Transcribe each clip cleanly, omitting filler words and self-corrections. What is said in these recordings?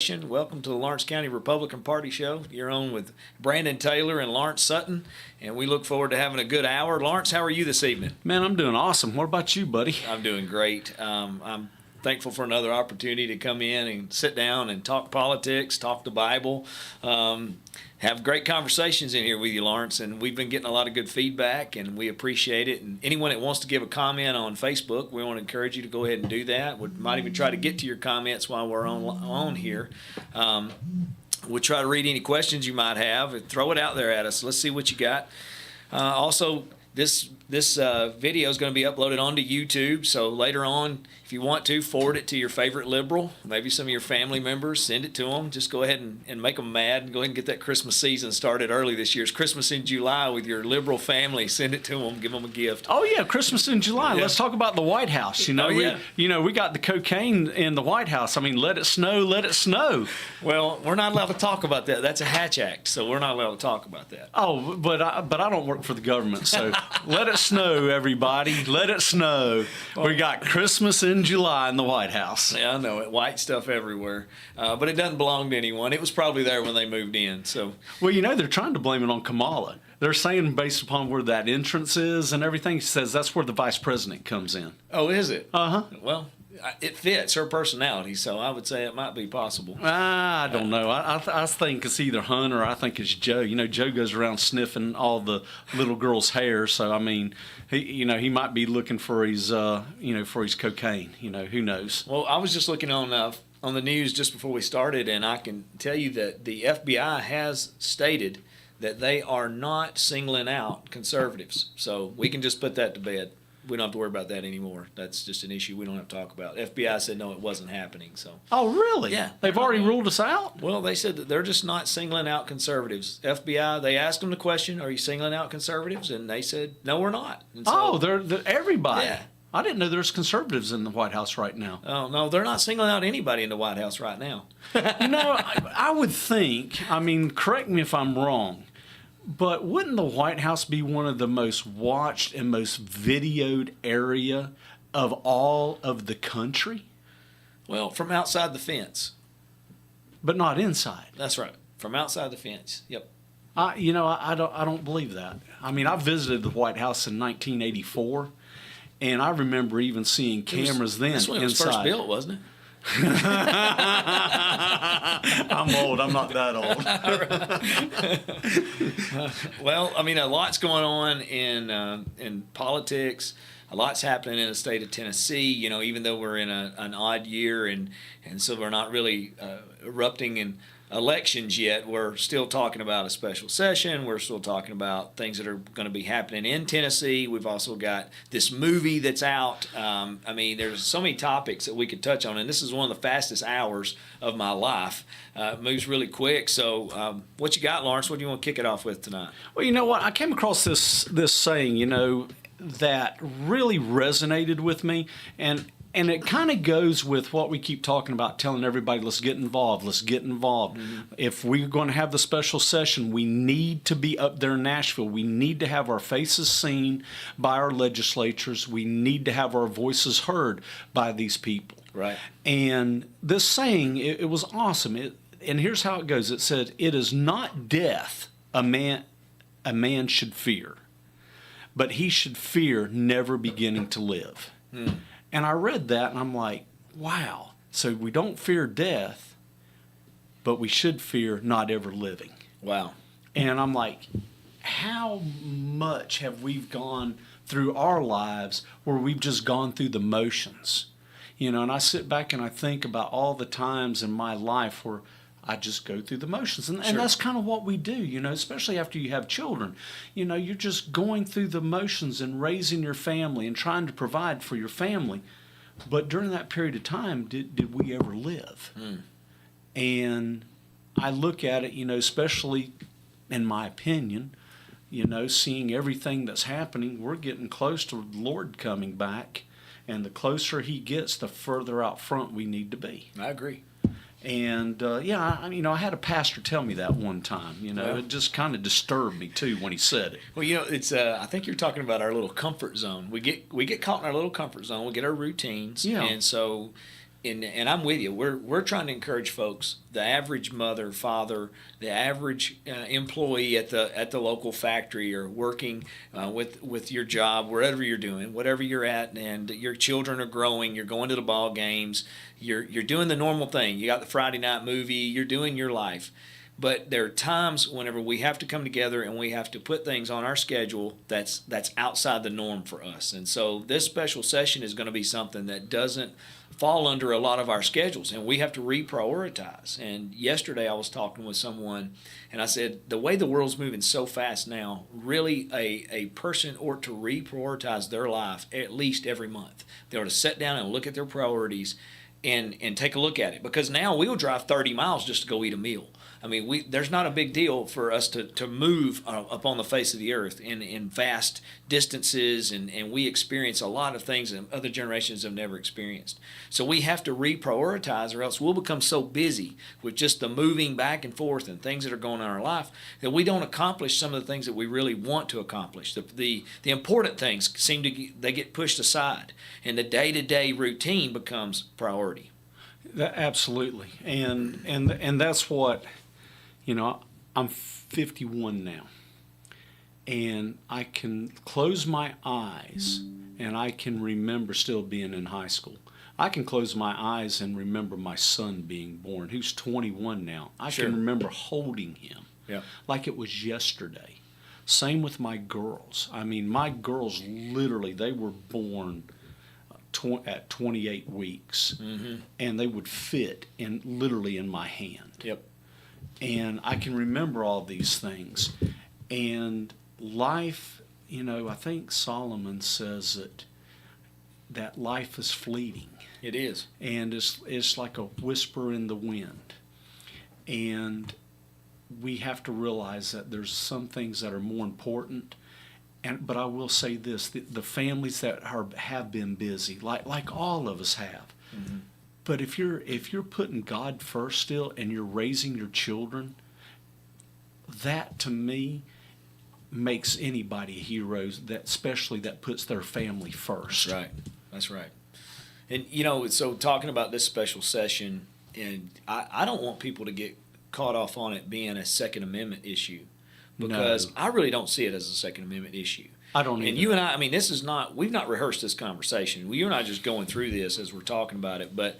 Welcome to the Lawrence County Republican Party Show. You're on with Brandon Taylor and Lawrence Sutton, and we look forward to having a good hour. Lawrence, how are you this evening? Man, I'm doing awesome. What about you, buddy? I'm doing great. I'm thankful for another opportunity to come in and sit down and talk politics, talk the Bible, have great conversations in here with you, Lawrence, and we've been getting a lot of good feedback, and we appreciate it. And anyone that wants to give a comment on Facebook, we want to encourage you to go ahead and do that. We might even try to get to your comments while we're on here. We'll try to read any questions you might have and throw it out there at us. Let's see what you got. Also, this video is going to be uploaded onto YouTube, so later on, if you want to, forward it to your favorite liberal, maybe some of your family members, send it to them. Just go ahead and make them mad and go ahead and get that Christmas season started early this year. It's Christmas in July with your liberal family. Send it to them, give them a gift. Oh, yeah, Christmas in July. Yeah. Let's talk about the White House. We got the cocaine in the White House. I mean, let it snow, let it snow. Well, we're not allowed to talk about that. That's a Hatch Act, so we're not allowed to talk about that. Oh, but I don't work for the government, so let it snow, everybody. Let it snow. We got Christmas in July in the White House. Yeah, I know it. White stuff everywhere. But it doesn't belong to anyone. It was probably there when they moved in. So, well, they're trying to blame it on Kamala. They're saying based upon where that entrance is and everything, she says that's where the vice president comes in. Oh, is it? Uh-huh. Well, it fits her personality, so I would say it might be possible. I don't know. I think it's either Hunter or I think it's Joe. Joe goes around sniffing all the little girls' hair, so I mean, he might be looking for his, for his cocaine. Who knows? Well, I was just looking on the news just before we started, and I can tell you that the FBI has stated that they are not singling out conservatives. So we can just put that to bed. We don't have to worry about that anymore. That's just an issue we don't have to talk about. FBI said no, it wasn't happening. So. Oh, really? Yeah. They've already ruled us out? Well, they said that they're just not singling out conservatives. FBI, they asked them the question, are you singling out conservatives? And they said, no, we're not. And so, they're everybody. Yeah. I didn't know there's conservatives in the White House right now. Oh, no, they're not singling out anybody in the White House right now. I would think, correct me if I'm wrong, but wouldn't the White House be one of the most watched and most videoed area of all of the country? Well, from outside the fence. But not inside. That's right. From outside the fence. Yep. I don't believe that. I visited the White House in 1984, and I remember even seeing cameras then inside. That's when it was first built, wasn't it? I'm old. I'm not that old. Well, a lot's going on in politics. A lot's happening in the state of Tennessee. Even though we're in an odd year, and so we're not really erupting in elections yet, we're still talking about a special session. We're still talking about things that are going to be happening in Tennessee. We've also got this movie that's out. There's so many topics that we could touch on, and this is one of the fastest hours of my life. It moves really quick. So what you got, Lawrence? What do you want to kick it off with tonight? Well, you know what? I came across this saying, that really resonated with me, and it kind of goes with what we keep talking about, telling everybody, let's get involved, let's get involved. Mm-hmm. If we're going to have the special session, we need to be up there in Nashville. We need to have our faces seen by our legislatures. We need to have our voices heard by these people. Right. And this saying, it was awesome. And here's how it goes. It said, it is not death a man should fear, but he should fear never beginning to live. Hmm. And I read that, and I'm like, wow. So we don't fear death, but we should fear not ever living. Wow. And I'm like, how much have we gone through our lives where we've just gone through the motions? And I sit back and I think about all the times in my life where I just go through the motions. And that's kind of what we do, especially after you have children. You're just going through the motions and raising your family and trying to provide for your family. But during that period of time, did we ever live? Mm. And I look at it, especially in my opinion, seeing everything that's happening, we're getting close to the Lord coming back. And the closer he gets, the further out front we need to be. I agree. And I had a pastor tell me that one time. It just kind of disturbed me too when he said it. Well, it's I think you're talking about our little comfort zone. We get caught in our little comfort zone. We get our routines, yeah. And so and I'm with you. We're trying to encourage folks, the average mother, father, the average employee at the local factory, or working with your job, wherever you're doing, whatever you're at, and your children are growing. You're going to the ball games. You're doing the normal thing. You got the Friday night movie. You're doing your life. But there are times whenever we have to come together and we have to put things on our schedule that's outside the norm for us. And so this special session is going to be something that doesn't fall under a lot of our schedules, and we have to reprioritize. And yesterday I was talking with someone, and I said, the way the world's moving so fast now, really a person ought to reprioritize their life at least every month. They ought to sit down and look at their priorities and take a look at it, because now we'll drive 30 miles just to go eat a meal. I mean, there's not a big deal for us to move up on the face of the earth in vast distances, and we experience a lot of things that other generations have never experienced. So we have to reprioritize, or else we'll become so busy with just the moving back and forth and things that are going on in our life that we don't accomplish some of the things that we really want to accomplish. The important things they get pushed aside, and the day-to-day routine becomes priority. Absolutely, and that's what, I'm 51 now, and I can close my eyes and I can remember still being in high school. I can close my eyes and remember my son being born, who's 21 now. I Sure. can remember holding him like it was yesterday. Same with my girls. I mean, my girls literally, they were born at 28 weeks, and they would fit literally in my hand. Yep. And I can remember all these things. And life, I think Solomon says that life is fleeting. It is. And it's like a whisper in the wind. And we have to realize that there's some things that are more important. But I will say this, the families that have been busy, like all of us have. Mm-hmm. But if you're putting God first still, and you're raising your children, that to me makes anybody a hero, especially that puts their family first. That's right. And so talking about this special session, and I don't want people to get caught off on it being a Second Amendment issue, because I really don't see it as a Second Amendment issue. I don't either. And you and I mean, we've not rehearsed this conversation. You and I are just going through this as we're talking about it. But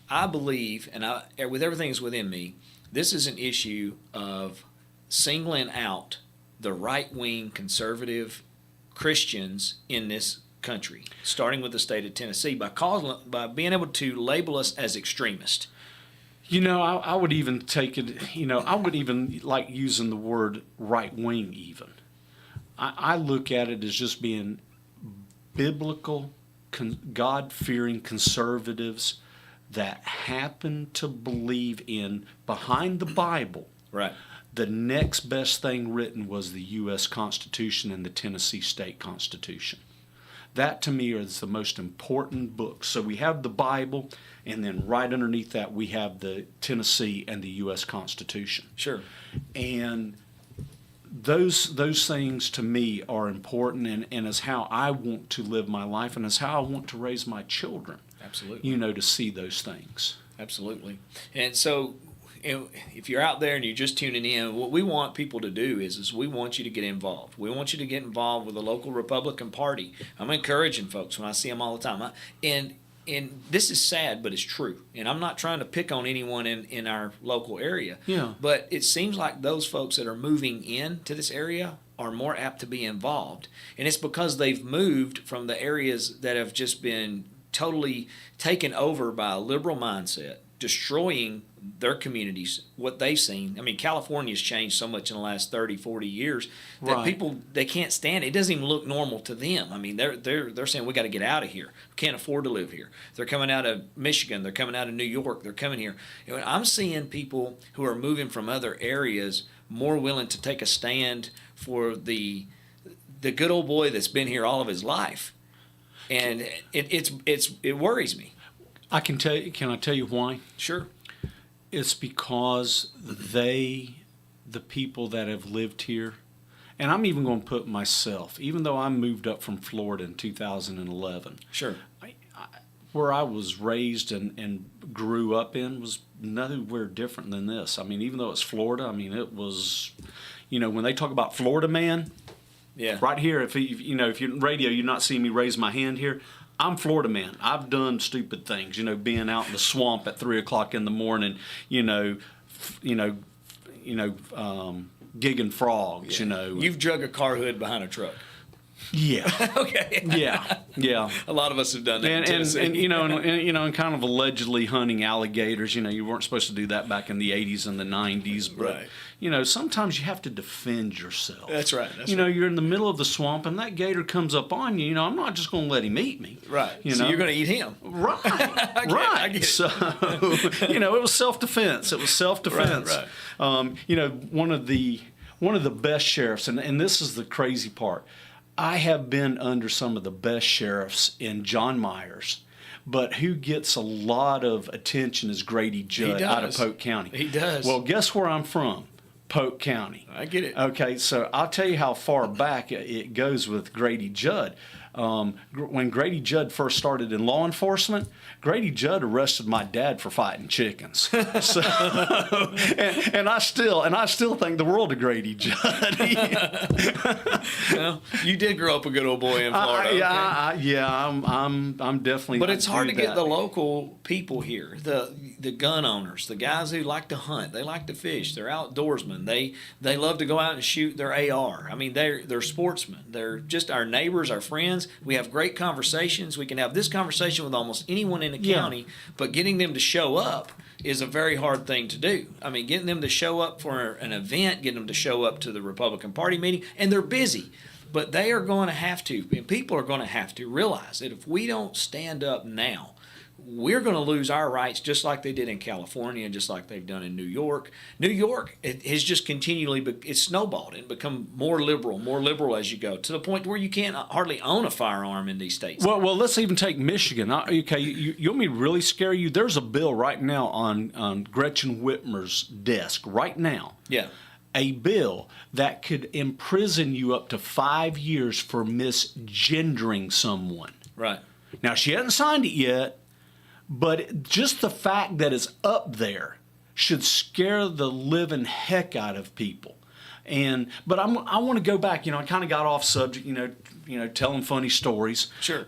I believe, and with everything that's within me, this is an issue of singling out the right-wing conservative Christians in this country, starting with the state of Tennessee, by being able to label us as extremist. I would even take it, I would even like using the word right-wing even. I look at it as just being biblical, God-fearing conservatives that happen to believe in, behind the Bible, right, the next best thing written was the U.S. Constitution and the Tennessee State Constitution. That to me is the most important book. So we have the Bible, and then right underneath that we have the Tennessee and the U.S. Constitution. Sure. And those things to me are important, and is how I want to live my life, and is how I want to raise my children. Absolutely. To see those things. Absolutely. And so if you're out there and you're just tuning in, what we want people to do is we want you to get involved. We want you to get involved with the local Republican Party. I'm encouraging folks when I see them all the time. And this is sad, but it's true. And I'm not trying to pick on anyone in our local area. Yeah. But it seems like those folks that are moving into this area are more apt to be involved. And it's because they've moved from the areas that have just been totally taken over by a liberal mindset, destroying their communities, what they've seen. I mean, California's changed so much in the last 30, 40 years that people, they can't stand it. It doesn't even look normal to them. I mean, they're saying, we got to get out of here. We can't afford to live here. They're coming out of Michigan. They're coming out of New York. They're coming here. I'm seeing people who are moving from other areas more willing to take a stand for the good old boy that's been here all of his life. And it worries me. Can I tell you why? Sure. It's because the people that have lived here, and I'm even going to put myself, even though I moved up from Florida in 2011. Sure. where I was raised and grew up in was nowhere different than this. I mean, even though it's Florida, I mean, it was, when they talk about Florida man, Yeah. right here, if you're in radio, you're not seeing me raise my hand here. I'm Florida man. I've done stupid things, being out in the swamp at 3:00 in the morning, gigging frogs, You've drug a car hood behind a truck. Yeah. Okay. Yeah. A lot of us have done that in Tennessee. And kind of allegedly hunting alligators. You weren't supposed to do that back in the 80s and the 90s, but Right. Sometimes you have to defend yourself. That's right. You're in the middle of the swamp and that gator comes up on you. I'm not just going to let him eat me. Right. So you're going to eat him. Right. I get it. So, it was self-defense. Right. One of the best sheriffs, and this is the crazy part. I have been under some of the best sheriffs in John Myers, but who gets a lot of attention is Grady Judd out of Polk County. He does. Well, guess where I'm from? Polk County. I get it. Okay, so I'll tell you how far back it goes with Grady Judd. When Grady Judd first started in law enforcement, Grady Judd arrested my dad for fighting chickens. So, and I still think the world of Grady Judd. Well, you did grow up a good old boy in Florida. I'm definitely. But it's hard to get the local people here, the gun owners, the guys who like to hunt, they like to fish, they're outdoorsmen, they love to go out and shoot their AR. I mean, they're sportsmen. They're just our neighbors, our friends. We have great conversations. We can have this conversation with almost anyone in the county, but getting them to show up is a very hard thing to do. I mean, getting them to show up for an event, getting them to show up to the Republican Party meeting, and they're busy. But they are going to have to, and people are going to have to realize that if we don't stand up now, we're going to lose our rights just like they did in California, just like they've done in New York. New York, it has just continually, it's snowballed and become more liberal as you go, to the point where you can't hardly own a firearm in these states. Well, let's even take Michigan. Okay, you want me to really scare you? There's a bill right now on Gretchen Whitmer's desk right now. Yeah. A bill that could imprison you up to 5 years for misgendering someone. Right. Now, she hasn't signed it yet, but just the fact that it's up there should scare the living heck out of people. But I want to go back. I kind of got off subject. Telling funny stories. Sure.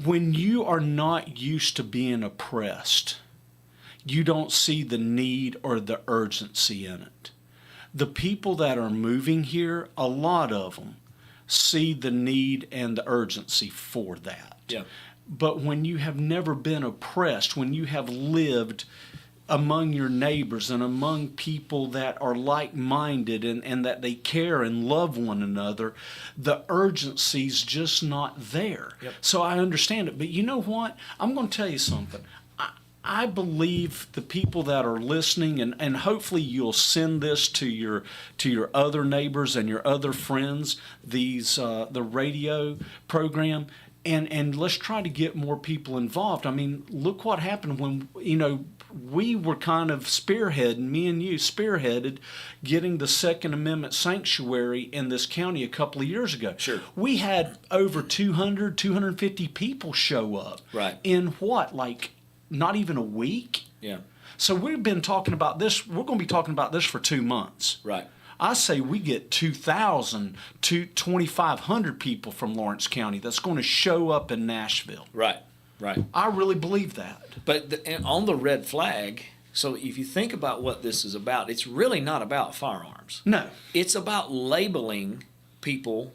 When you are not used to being oppressed, you don't see the need or the urgency in it. The people that are moving here, a lot of them see the need and the urgency for that. Yeah. But when you have never been oppressed, when you have lived among your neighbors and among people that are like-minded and that they care and love one another, the urgency's just not there. Yep. So I understand it. But you know what? I'm going to tell you something. I believe the people that are listening, and hopefully you'll send this to your other neighbors and your other friends, the radio program, and let's try to get more people involved. I mean, look what happened when we were kind of me and you spearheaded getting the Second Amendment sanctuary in this county a couple of years ago. Sure. We had over 250 people show up. Right. In what, like not even a week? Yeah. So we've been talking about this. We're going to be talking about this for 2 months. Right. I say we get 2,000 to 2,500 people from Lawrence County that's going to show up in Nashville. Right. Right. I really believe that. But on the red flag, so if you think about what this is about, it's really not about firearms. No. It's about labeling people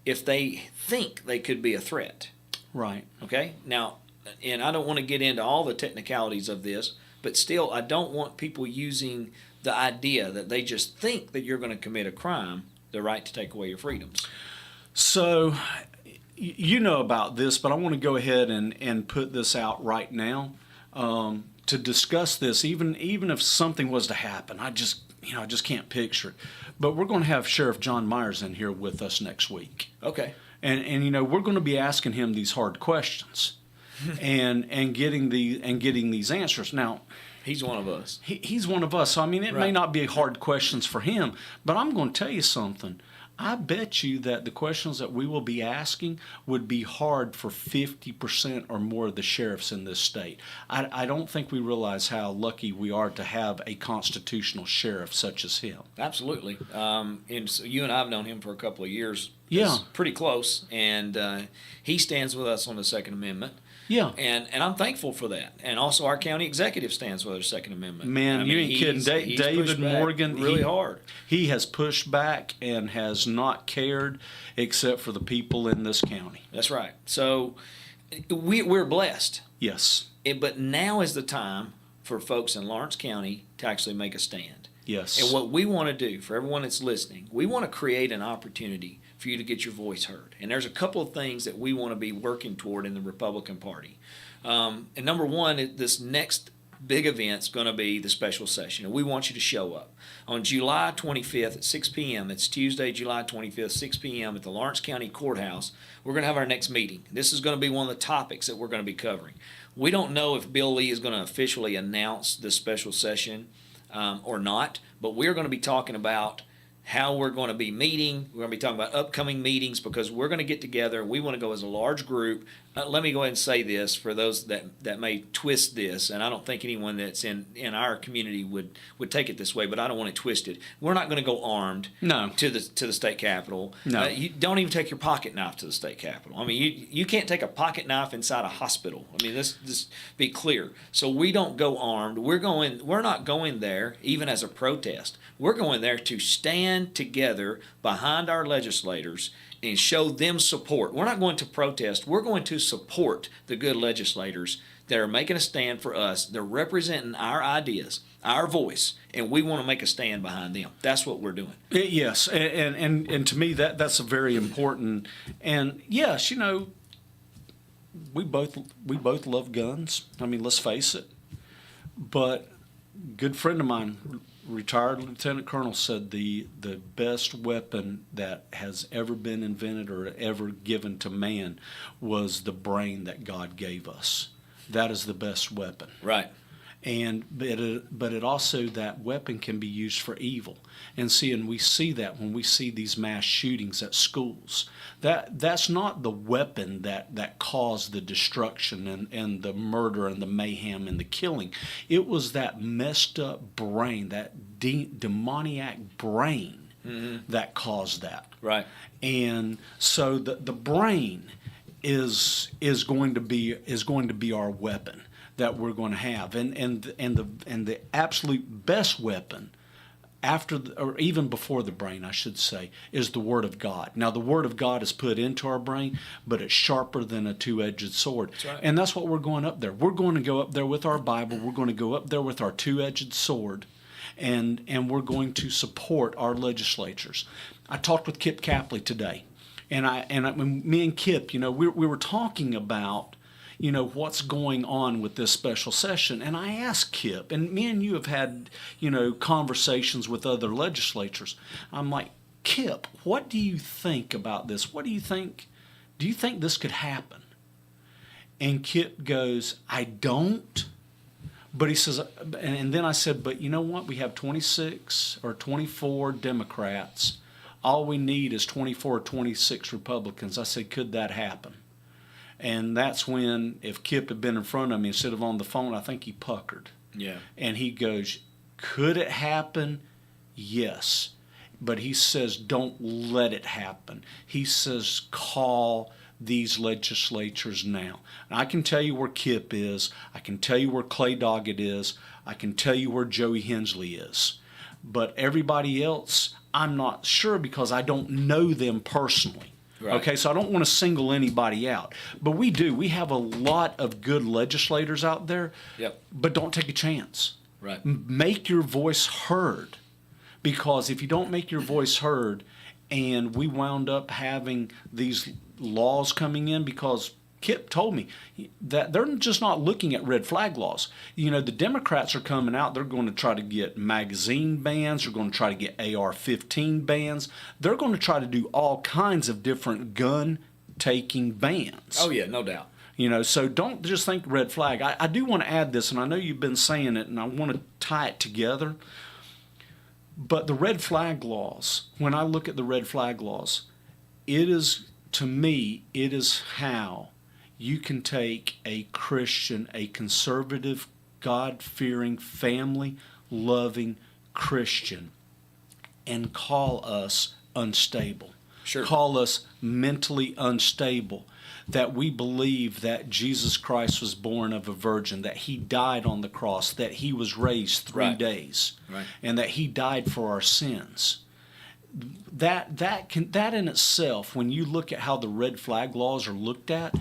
if they think they could be a threat. Right. Okay? Now, and I don't want to get into all the technicalities of this, but still, I don't want people using the idea that they just think that you're going to commit a crime, the right to take away your freedoms. So, you know about this, but I want to go ahead and put this out right now to discuss this. Even if something was to happen, I just can't picture it. But we're going to have Sheriff John Myers in here with us next week. Okay. And we're going to be asking him these hard questions, and getting these answers. Now, he's one of us. He's one of us. So I mean, it may not be hard questions for him, but I'm going to tell you something. I bet you that the questions that we will be asking would be hard for 50% or more of the sheriffs in this state. I don't think we realize how lucky we are to have a constitutional sheriff such as him. Absolutely. And so you and I have known him for a couple of years. Yeah. It's pretty close. And he stands with us on the Second Amendment. Yeah. And I'm thankful for that. And also our county executive stands with our Second Amendment. Man, you ain't kidding. He's David pushed back Morgan, really hard. He has pushed back and has not cared except for the people in this county. That's right. So we're blessed. Yes. But now is the time for folks in Lawrence County to actually make a stand. Yes. And what we want to do for everyone that's listening, we want to create an opportunity for you to get your voice heard. And there's a couple of things that we want to be working toward in the Republican Party. And number one, this next big event's going to be the special session, and we want you to show up. On July 25th at 6 p.m., it's Tuesday, July 25th, 6 p.m. at the Lawrence County Courthouse, we're going to have our next meeting. This is going to be one of the topics that we're going to be covering. We don't know if Bill Lee is going to officially announce this special session or not, but we're going to be talking about how we're going to be meeting. We're going to be talking about upcoming meetings because we're going to get together. We want to go as a large group. Let me go ahead and say this for those that may twist this, and I don't think anyone that's in our community would take it this way, but I don't want it twisted. We're not going to go armed to the state capitol. No. You don't even take your pocket knife to the state capitol. I mean, you can't take a pocket knife inside a hospital. I mean, let's be clear. So we don't go armed. We're not going there even as a protest. We're going there to stand together behind our legislators and show them support. We're not going to protest. We're going to support the good legislators that are making a stand for us. They're representing our ideas, our voice, and we want to make a stand behind them. That's what we're doing. Yes, and to me that's a very important. And yes, we both love guns. I mean, let's face it. But a good friend of mine, retired lieutenant colonel, said the best weapon that has ever been invented or ever given to man was the brain that God gave us. That is the best weapon. Right. But it also, that weapon can be used for evil. And we see that when we see these mass shootings at schools. That's not the weapon that caused the destruction and the murder and the mayhem and the killing. It was that messed up brain, that demoniac brain that caused that. Right. And so the brain is going to be our weapon that we're going to have, and the absolute best weapon or even before the brain, I should say, is the Word of God. Now, the Word of God is put into our brain, but it's sharper than a two-edged sword. That's right. And that's what we're going up there. We're going to go up there with our Bible. We're going to go up there with our two-edged sword, and we're going to support our legislatures. I talked with Kip Capley today, and me and Kip, we were talking about what's going on with this special session. And I asked Kip, and me and you have had, conversations with other legislatures. I'm like, Kip, what do you think about this? What do you think? Do you think this could happen? And Kip goes, I don't. But he says, and then I said, but you know what? We have 26 or 24 Democrats. All we need is 24 or 26 Republicans. I said, could that happen? And that's when, if Kip had been in front of me instead of on the phone, I think he puckered. Yeah. And he goes, could it happen? Yes. But he says, don't let it happen. He says, call these legislatures now. And I can tell you where Kip is. I can tell you where Clay Doggett is. I can tell you where Joey Hensley is. But everybody else, I'm not sure because I don't know them personally. Right. Okay, so I don't want to single anybody out. But we do. We have a lot of good legislators out there. Yep. But don't take a chance. Right. Make your voice heard. Because if you don't make your voice heard, and we wound up having these laws coming in, because Kip told me that they're just not looking at red flag laws. The Democrats are coming out. They're going to try to get magazine bans. They're going to try to get AR-15 bans. They're going to try to do all kinds of different gun-taking bans. Oh, yeah, no doubt. So don't just think red flag. I do want to add this, and I know you've been saying it, and I want to tie it together. But the red flag laws, when I look at the red flag laws, it is, to me, it is how you can take a Christian, a conservative, God-fearing, family-loving Christian, and call us unstable. Sure. Call us mentally unstable. That we believe that Jesus Christ was born of a virgin, that he died on the cross, that he was raised 3 days, and that he died for our sins. That in itself, when you look at how the red flag laws are looked at,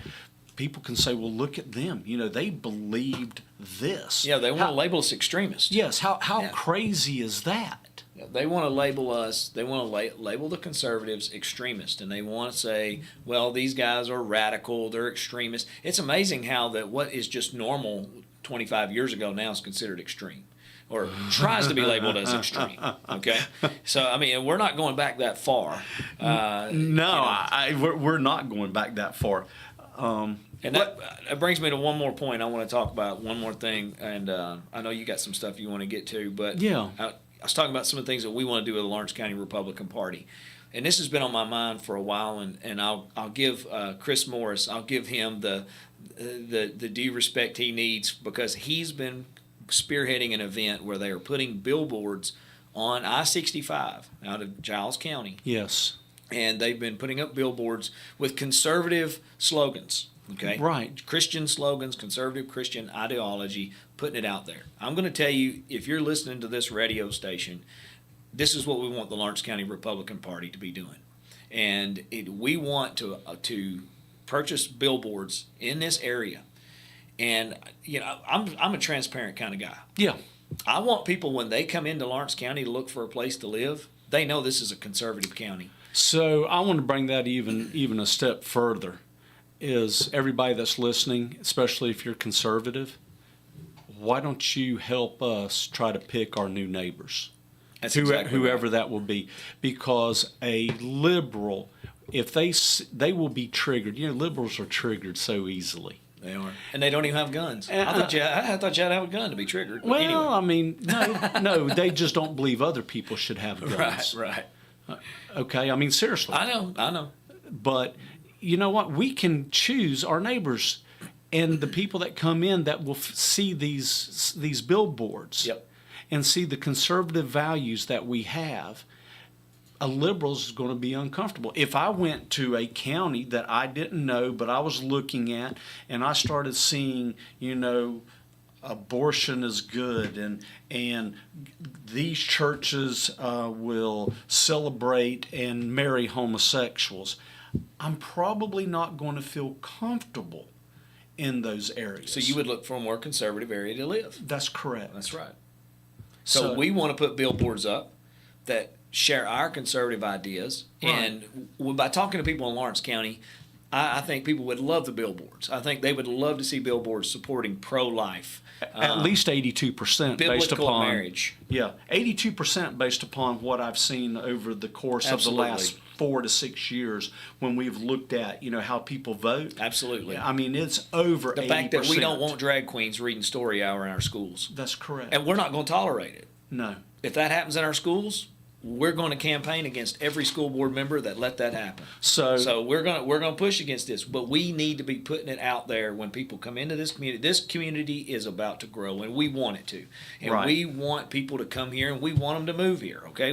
people can say, well, look at them. You know, they believed this. Yeah, they want to label us extremists. Yes, how crazy is that? They want to label us, they want to label the conservatives extremist, and they want to say, well, these guys are radical, they're extremists. It's amazing how that what is just normal 25 years ago now is considered extreme, or tries to be labeled as extreme, okay? So, I mean, we're not going back that far. We're not going back that far. And that brings me to one more point I want to talk about, one more thing, and I know you got some stuff you want to get to, but yeah. I was talking about some of the things that we want to do with the Lawrence County Republican Party. And this has been on my mind for a while, and I'll give Chris Morris, I'll give him the due respect he needs, because he's been spearheading an event where they are putting billboards on I-65 out of Giles County. Yes. And they've been putting up billboards with conservative slogans. Okay. Right. Christian slogans, conservative Christian ideology, putting it out there. I'm going to tell you, if you're listening to this radio station, this is what we want the Lawrence County Republican Party to be doing. And we want to purchase billboards in this area. And, you know, I'm a transparent kind of guy. Yeah. I want people, when they come into Lawrence County to look for a place to live, they know this is a conservative county. So I want to bring that even a step further. Is everybody that's listening, especially if you're conservative, why don't you help us try to pick our new neighbors? That's exactly whoever right. that will be, because a liberal, if they will be triggered. You know, liberals are triggered so easily. They are, and they don't even have guns. I thought you had to have a gun to be triggered. But Well, anyway. I mean, no, they just don't believe other people should have guns. Right. Okay, I mean, seriously. I know. But you know what? We can choose our neighbors, and the people that come in that will see these billboards, Yep. and see the conservative values that we have. A liberal is going to be uncomfortable. If I went to a county that I didn't know, but I was looking at, and I started seeing, you know, abortion is good, and these churches will celebrate and marry homosexuals, I'm probably not going to feel comfortable in those areas. So you would look for a more conservative area to live. That's correct. That's right. So we want to put billboards up that share our conservative ideas. Right. And by talking to people in Lawrence County, I think people would love the billboards. I think they would love to see billboards supporting pro-life. At least 82% based upon marriage. Yeah, 82% based upon what I've seen over the course Absolutely. of the last 4 to 6 years when we've looked at, you know, how people vote. Absolutely. I mean, it's over 80%. The fact that we don't want drag queens reading story hour in our schools. That's correct. And we're not going to tolerate it. No. If that happens in our schools, we're going to campaign against every school board member that let that happen. So we're going to push against this, but we need to be putting it out there when people come into this community. This community is about to grow, and we want it to. And Right. we want people to come here, and we want them to move here, okay?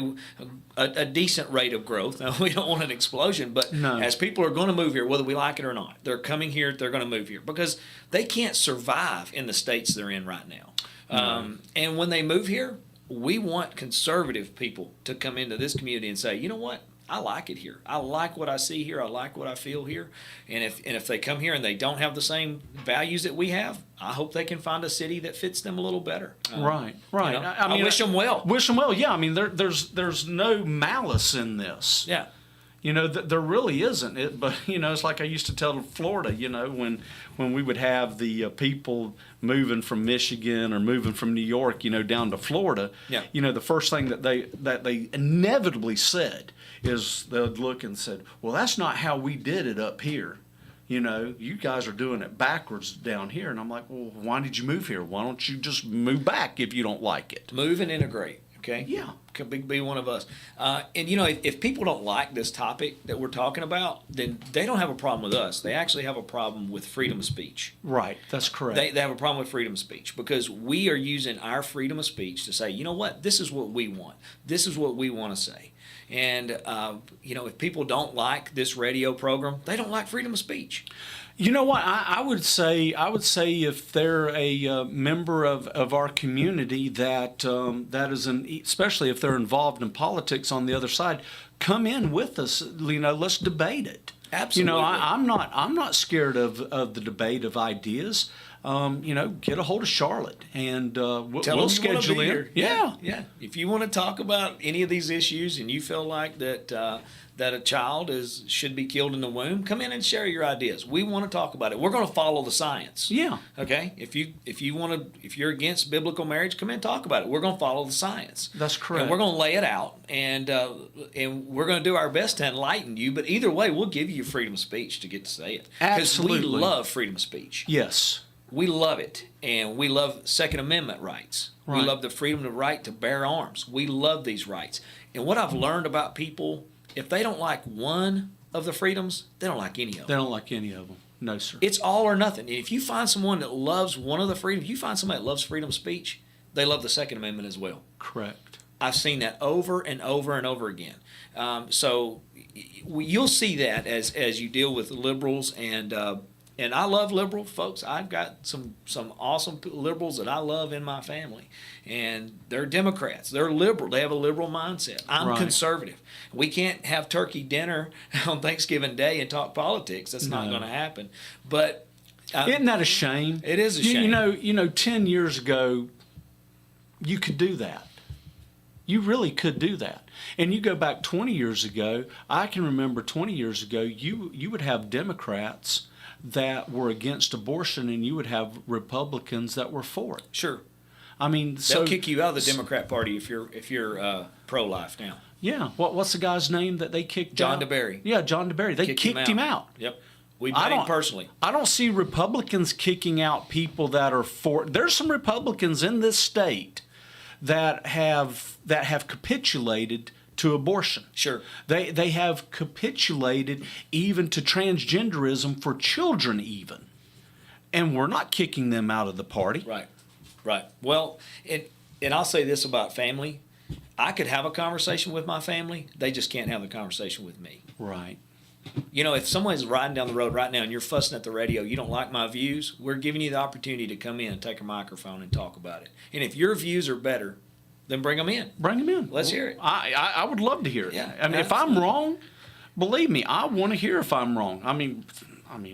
A decent rate of growth. Now, we don't want an explosion, but No. as people are going to move here, whether we like it or not, they're coming here, they're going to move here because they can't survive in the states they're in right now. And when they move here, we want conservative people to come into this community and say, you know what? I like it here. I like what I see here. I like what I feel here. And if they come here and they don't have the same values that we have, I hope they can find a city that fits them a little better. Right. You know, I mean, wish them well. Wish them well. Yeah. I mean, there's no malice in this. Yeah. You know, there really isn't. But, you know, it's like I used to tell Florida, you know, when we would have the people moving from Michigan or moving from New York, you know, down to Florida, Yeah. you know, the first thing that they inevitably said is they'd look and said, well, that's not how we did it up here. You know, you guys are doing it backwards down here. And I'm like, well, why did you move here? Why don't you just move back if you don't like it? Move and integrate. Okay? Yeah. Could be one of us. And, you know, if people don't like this topic that we're talking about, then they don't have a problem with us. They actually have a problem with freedom of speech. Right. That's correct. They have a problem with freedom of speech because we are using our freedom of speech to say, you know what, this is what we want. This is what we want to say. And, you know, if people don't like this radio program, they don't like freedom of speech. You know what? I would say if they're a member of our community that is especially if they're involved in politics on the other side, come in with us. You know, let's debate it. Absolutely. You know, I'm not scared of the debate of ideas. You know, get a hold of Charlotte and we'll schedule in. Yeah. If you want to talk about any of these issues and you feel like that a child should be killed in the womb, come in and share your ideas. We want to talk about it. We're going to follow the science. Yeah. Okay. If you're against biblical marriage, come in and talk about it. We're going to follow the science. That's correct. And we're going to lay it out, and we're going to do our best to enlighten you. But either way, we'll give you freedom of speech to get to say it. Absolutely. Because we love freedom of speech. Yes. We love it, and we love Second Amendment rights. Right. We love the freedom to right to bear arms. We love these rights. And what I've learned about people, if they don't like one of the freedoms, they don't like any of them. They don't like any of them. No, sir. It's all or nothing. If you find someone that loves one of the freedoms, you find somebody that loves freedom of speech, they love the Second Amendment as well. Correct. I've seen that over and over and over again. So you'll see that as you deal with liberals and I love liberal folks. I've got some awesome liberals that I love in my family. And they're Democrats. They're liberal. They have a liberal mindset. I'm right. conservative. We can't have turkey dinner on Thanksgiving Day and talk politics. That's not going to happen. But isn't that a shame? It is a shame. You know, 10 years ago, you could do that. You really could do that. And you go back 20 years ago, I can remember 20 years ago, you would have Democrats that were against abortion, and you would have Republicans that were for it. Sure. I mean, they'll kick you out of the Democrat Party if you're pro-life now. Yeah. What's the guy's name that they kicked John out? DeBerry. Yeah, John DeBerry. They kicked him out. Yep. We met him personally. I don't see Republicans kicking out people that are for. There's some Republicans in this state that have capitulated to abortion. Sure. They have capitulated even to transgenderism for children even. And we're not kicking them out of the party. Right. Well, and I'll say this about family. I could have a conversation with my family. They just can't have the conversation with me. Right. You know, if someone's riding down the road right now and you're fussing at the radio, you don't like my views, we're giving you the opportunity to come in and take a microphone and talk about it. And if your views are better, then bring them in. Bring them in. Let's hear it. I would love to hear it. Yeah, I mean, if I'm wrong, believe me, I want to hear if I'm wrong. I mean,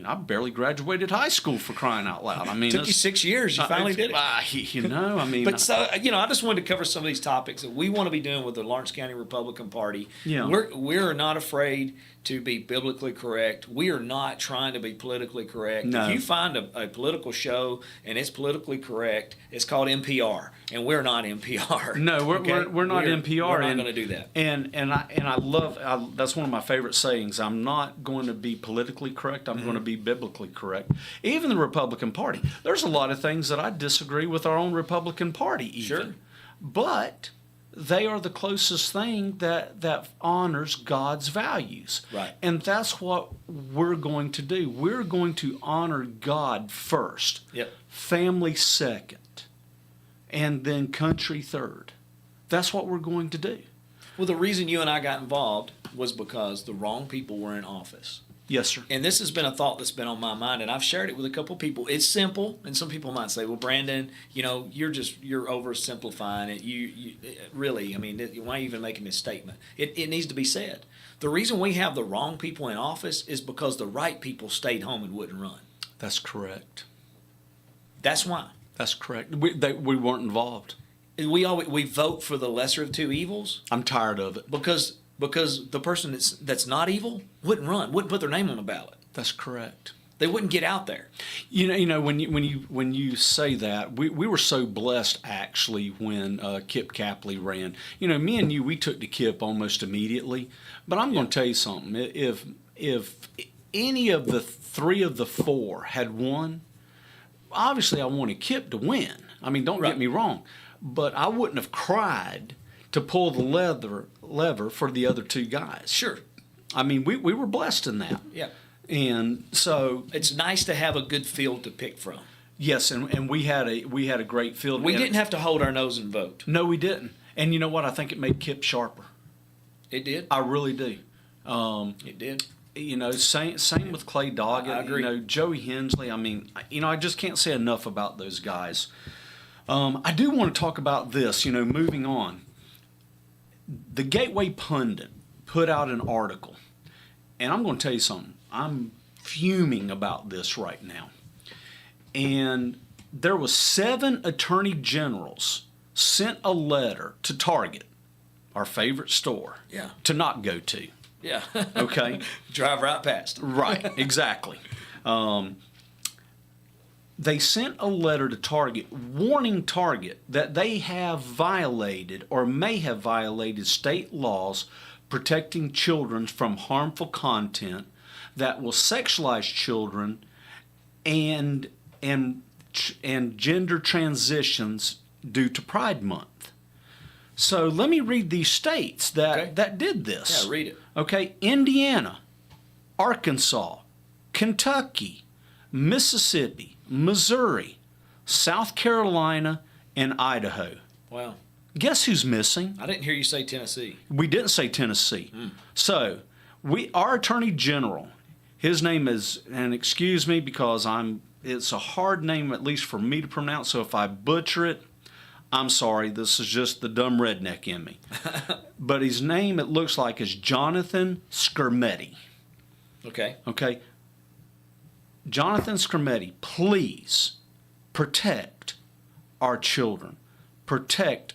I barely graduated high school, for crying out loud. I mean, it took you 6 years. You finally did it. You know, I mean. But so, you know, I just wanted to cover some of these topics that we want to be doing with the Lawrence County Republican Party. Yeah. We're not afraid to be biblically correct. We are not trying to be politically correct. No. If you find a political show and it's politically correct, it's called NPR, and we're not NPR. No, we're not NPR. We're not going to do that. And I love that's one of my favorite sayings. I'm not going to be politically correct. I'm going to be biblically correct. Even the Republican Party. There's a lot of things that I disagree with our own Republican Party even. Sure. But they are the closest thing that honors God's values. Right. And that's what we're going to do. We're going to honor God first. Yep. Family second. And then country third. That's what we're going to do. Well, the reason you and I got involved was because the wrong people were in office. Yes, sir. And this has been a thought that's been on my mind, and I've shared it with a couple of people. It's simple, and some people might say, well, Brandon, you know, you're oversimplifying it. You really, I mean, why are you even making this statement? It needs to be said. The reason we have the wrong people in office is because the right people stayed home and wouldn't run. That's correct. That's why. That's correct. We weren't involved. We vote for the lesser of two evils. I'm tired of it. Because the person that's not evil wouldn't run, wouldn't put their name on the ballot. That's correct. They wouldn't get out there. You know when you say that, we were so blessed actually when Kip Capley ran. You know, me and you, we took to Kip almost immediately. But I'm going to tell you something. If any of the three of the four had won, obviously I wanted Kip to win. I mean, don't get me wrong, but I wouldn't have cried to pull the lever for the other two guys. Sure. I mean, we were blessed in that. Yeah. And so It's nice to have a good field to pick from. yes, and we had a great field. We And didn't have to hold our nose and vote. No, we didn't. And you know what? I think it made Kip sharper. It did. I really do. It did. You know, same with Clay Doggett. I agree. You know, Joey Hensley. I mean, you know, I just can't say enough about those guys. I do want to talk about this. You know, moving on. The Gateway Pundit put out an article, and I'm going to tell you something. I'm fuming about this right now. And there was 7 attorney generals sent a letter to Target, our favorite store, Yeah. to not go to. Yeah. Okay. Drive right past. Right, exactly. They sent a letter to Target warning Target that they have violated or may have violated state laws protecting children from harmful content that will sexualize children and gender transitions due to Pride Month. So let me read these states that did this. Yeah, read it. Okay, Indiana, Arkansas, Kentucky, Mississippi, Missouri, South Carolina, and Idaho. Wow. Guess who's missing? I didn't hear you say Tennessee. We didn't say Tennessee. So, our Attorney General, his name is, and excuse me because it's a hard name at least for me to pronounce, so if I butcher it, I'm sorry, this is just the dumb redneck in me. But his name, it looks like, is Jonathan Skrmetti. Okay. Okay? Jonathan Skrmetti, please protect our children. Protect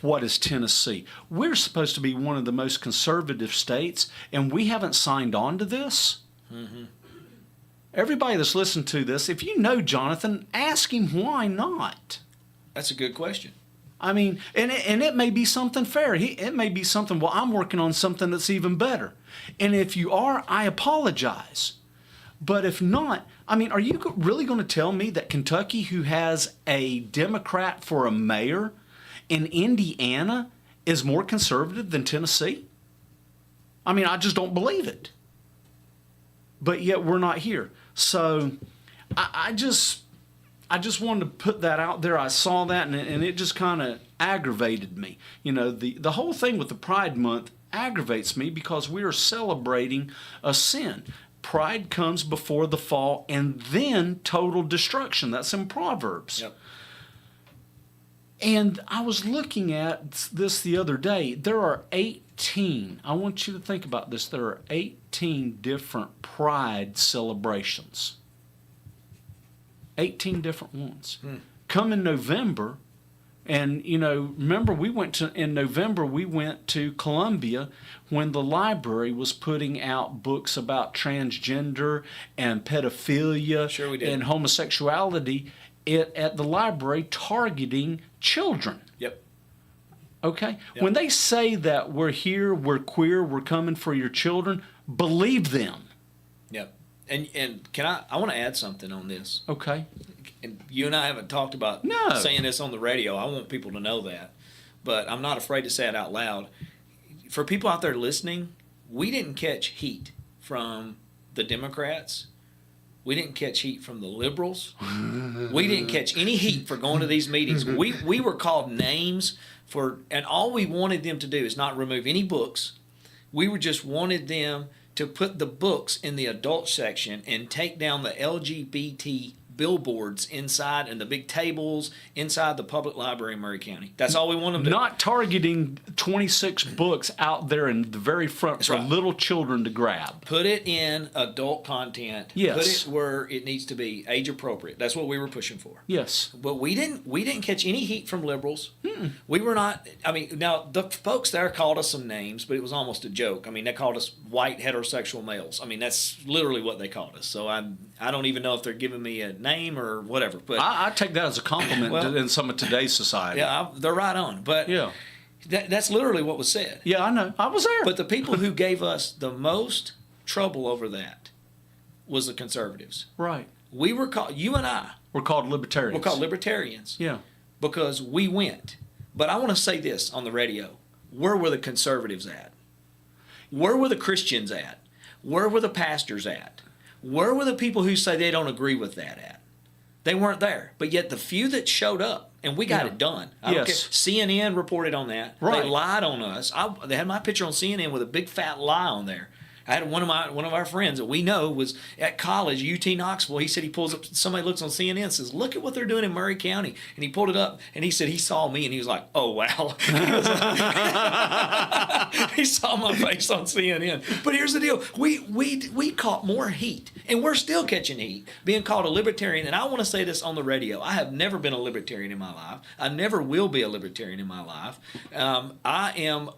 what is Tennessee. We're supposed to be one of the most conservative states, and we haven't signed on to this. Mm-hmm. Everybody that's listened to this, if you know Jonathan, ask him why not. That's a good question. I mean, and it may be something fair. It may be something, well, I'm working on something that's even better. And if you are, I apologize. But if not, I mean, are you really going to tell me that Kentucky, who has a Democrat for a mayor, and Indiana is more conservative than Tennessee? I mean, I just don't believe it. But yet we're not here. So I just wanted to put that out there. I saw that, and it just kind of aggravated me. You know, the whole thing with the Pride Month aggravates me because we are celebrating a sin. Pride comes before the fall and then total destruction. That's in Proverbs. Yep. And I was looking at this the other day. There are 18, I want you to think about this, there are 18 different Pride celebrations. 18 different ones. Come in November, and you know, remember in November we went to Columbia when the library was putting out books about transgender and pedophilia Sure we did. and homosexuality at the library targeting children. Yep. Okay? Yep. When they say that we're here, we're queer, we're coming for your children, believe them. Yep. And I want to add something on this. Okay? And you and I haven't talked about No. saying this on the radio. I want people to know that. But I'm not afraid to say it out loud. For people out there listening, we didn't catch heat from the Democrats. We didn't catch heat from the liberals. We didn't catch any heat for going to these meetings. We were called names and all we wanted them to do is not remove any books. We were just wanted them to put the books in the adult section and take down the LGBT billboards inside and the big tables inside the public library in Murray County. That's all we want them to do. Not targeting 26 books out there in the very front for little children to grab. Put it in adult content. Yes. Put it where it needs to be, age appropriate. That's what we were pushing for. Yes. But we didn't catch any heat from liberals. We were not. I mean, now the folks there called us some names, but it was almost a joke. I mean, they called us white heterosexual males. I mean, that's literally what they called us. So I don't even know if they're giving me a name or whatever. But I take that as a compliment in some of today's society. yeah, they're right on. But Yeah. that's literally what was said. Yeah, I know. I was there. But the people who gave us the most trouble over that was the conservatives. Right. We were called, you and I We're called libertarians. were called libertarians. Yeah. Because we went. But I want to say this on the radio. Where were the conservatives at? Where were the Christians at? Where were the pastors at? Where were the people who say they don't agree with that at? They weren't there. But yet the few that showed up, and we got it done. I don't care. CNN reported on that. Right. They lied on us. They had my picture on CNN with a big fat lie on there. I had one of our friends that we know was at college, UT Knoxville. He said he pulls up, somebody looks on CNN and says, look at what they're doing in Murray County. And he pulled it up and he said he saw me and he was like, oh, wow. He saw my face on CNN. But here's the deal. We caught more heat, and we're still catching heat, being called a libertarian. And I want to say this on the radio. I have never been a libertarian in my life. I never will be a libertarian in my life.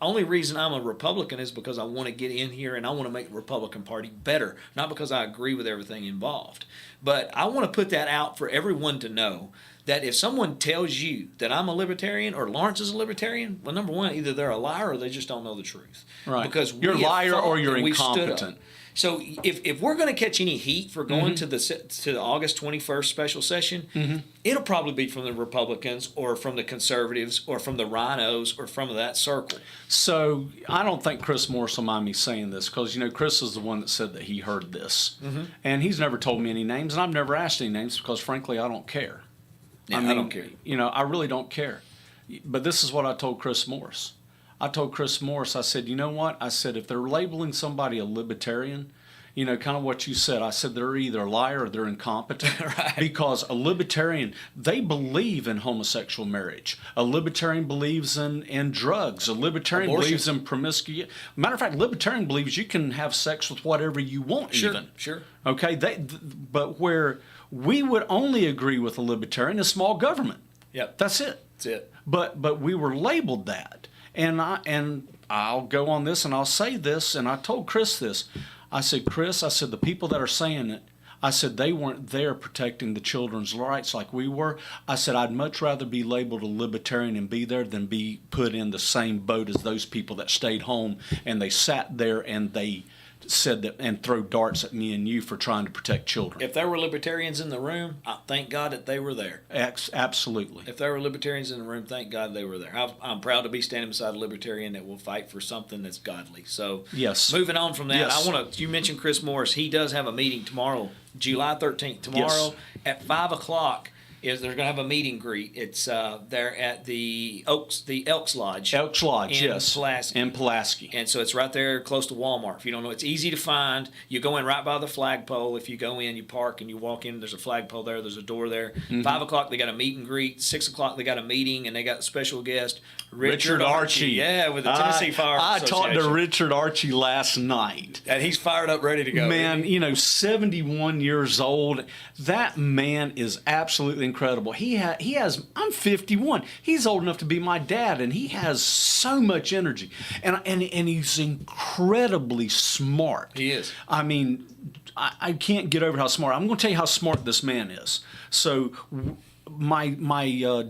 Only reason I'm a Republican is because I want to get in here and I want to make the Republican Party better, not because I agree with everything involved. But I want to put that out for everyone to know that if someone tells you that I'm a libertarian or Lawrence is a libertarian, well, number one, either they're a liar or they just don't know the truth. Right. Because you're a liar or you're incompetent. So if we're going to catch any heat for going to the August 21st special session, it'll probably be from the Republicans or from the conservatives or from the rhinos or from that circle. So I don't think Chris Morris will mind me saying this because, Chris is the one that said that he heard this. And he's never told me any names, and I've never asked any names because, frankly, I don't care. Yeah, I don't care. I really don't care. But this is what I told Chris Morris. I told Chris Morris, I said, you know what? I said, if they're labeling somebody a libertarian, kind of what you said, I said they're either a liar or they're incompetent. Right. Because a libertarian, they believe in homosexual marriage. A libertarian believes in drugs. A libertarian believes in promiscuity. Matter of fact, libertarian believes you can have sex with whatever you want even. Sure. Okay, but where we would only agree with a libertarian is small government. Yep. That's it. That's it. But we were labeled that. And I'll go on this and I'll say this, and I told Chris this. I said, Chris, the people that are saying it, I said, they weren't there protecting the children's rights like we were. I said, I'd much rather be labeled a libertarian and be there than be put in the same boat as those people that stayed home and they sat there and they said that and throw darts at me and you for trying to protect children. If there were libertarians in the room, thank God that they were there. Absolutely. If there were libertarians in the room, thank God they were there. I'm proud to be standing beside a libertarian that will fight for something that's godly. So, yes. Moving on from that, Yes. You mentioned Chris Morris. He does have a meeting tomorrow, July 13th. Tomorrow at 5 o'clock. They're going to have a meet and greet. It's there at the Elks Lodge. Elks Lodge, yes. Pulaski. In Pulaski. And so it's right there close to Walmart. If you don't know, it's easy to find. You go in right by the flagpole. If you go in, you park and you walk in, there's a flagpole there. There's a door there. 5 o'clock, they got a meet and greet. 6 o'clock, they got a meeting, and they got a special guest, Richard Archie. Yeah, with the Tennessee Fire Association. I talked to Richard Archie last night. And he's fired up, ready to go. Man, 71 years old. That man is absolutely incredible. He has. I'm 51. He's old enough to be my dad, and he has so much energy, and he's incredibly smart. He is. I mean, I can't get over how smart. I'm going to tell you how smart this man is. So, my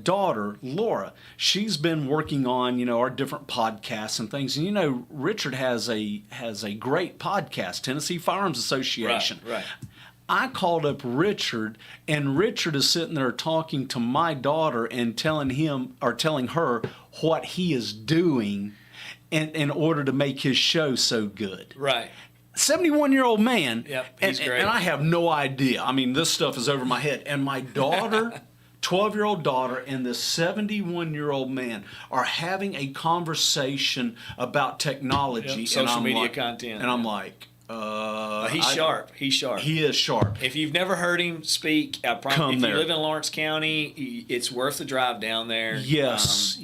daughter Laura, she's been working on our different podcasts and things, and Richard has a great podcast, Tennessee Firearms Association. Right. I called up Richard, and Richard is sitting there talking to my daughter and telling her what he is doing in order to make his show so good. Right. 71-year-old man. Yep, he's great. And I have no idea. I mean, this stuff is over my head. And my daughter, 12-year-old daughter, and this 71-year-old man are having a conversation about technology. Social media content. And I'm like, he's sharp. He's sharp. He is sharp. If you've never heard him speak, I promise. If there. you live in Lawrence County, it's worth the drive down there. Yes.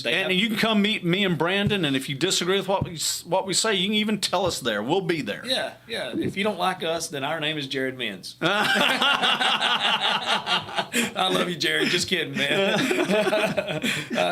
And you can come meet me and Brandon, and if you disagree with what we say, you can even tell us there. We'll be there. Yeah. If you don't like us, then our name is Jared Mins. I love you, Jared. Just kidding, man.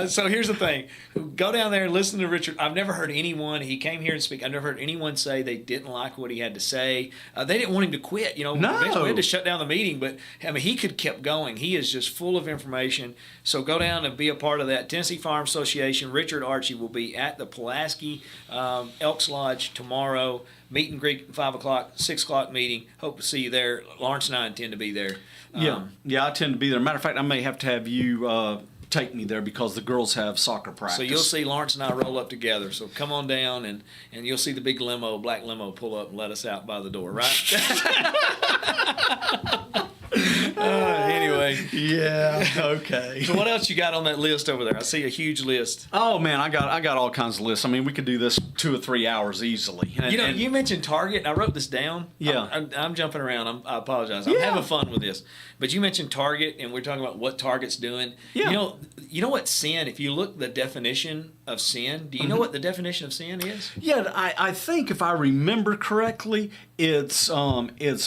So here's the thing. Go down there and listen to Richard. I've never heard anyone, he came here and speak, I've never heard anyone say they didn't like what he had to say. They didn't want him to quit. No. Eventually we had to shut down the meeting, but I mean, he could kept going. He is just full of information. So go down and be a part of that. Tennessee Farm Association, Richard Archie will be at the Pulaski Elks Lodge tomorrow. Meet and greet at 5 o'clock, 6 o'clock meeting. Hope to see you there. Lawrence and I intend to be there. Yeah, I tend to be there. Matter of fact, I may have to have you take me there because the girls have soccer practice. So you'll see Lawrence and I roll up together. So come on down, and you'll see the big limo, black limo, pull up and let us out by the door, right? Anyway. Yeah. Okay. So what else you got on that list over there? I see a huge list. Oh man, I got all kinds of lists. I mean, we could do this 2 or 3 hours easily. And, You mentioned Target. I wrote this down. Yeah. I'm jumping around. I apologize. I'm having fun with this. But you mentioned Target, and we're talking about what Target's doing. Yeah. You know what sin? If you look the definition of sin, do you know what the definition of sin is? Yeah, I think if I remember correctly, it's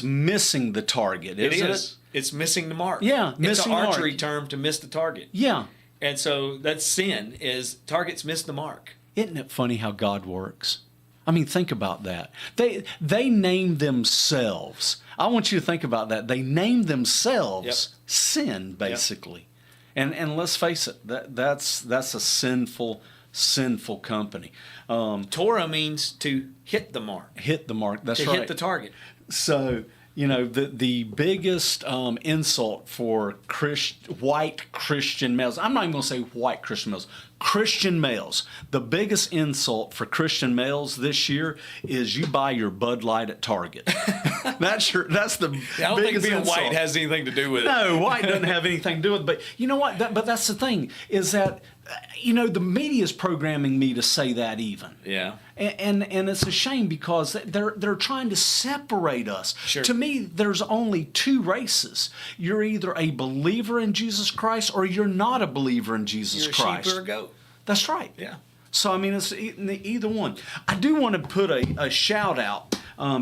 missing the target. Isn't it? It's missing the mark. Yeah, it's missing an the mark. archery term to miss the target. Yeah. And so that's sin. Is targets miss the mark? Isn't it funny how God works? I mean, think about that. They name themselves. I want you to think about that. They name themselves sin, basically. Yep. And let's face it, that's a sinful company. Torah means to hit the mark. Hit the mark. That's to right. hit the target. So, the biggest insult for white Christian males, I'm not even going to say white Christian males, Christian males, the biggest insult for Christian males this year is you buy your Bud Light at Target. That's the I don't think being insult. white has anything to do with it. No, white doesn't have anything to do with it. But you know what? But that's the thing, is that, the media is programming me to say that even. Yeah. And it's a shame because they're trying to separate us. Sure. To me, there's only 2 races. You're either a believer in Jesus Christ or you're not a believer in Jesus Christ. You're a sheep or a goat. That's right. Yeah. So, I mean, it's either one. I do want to put a shout out.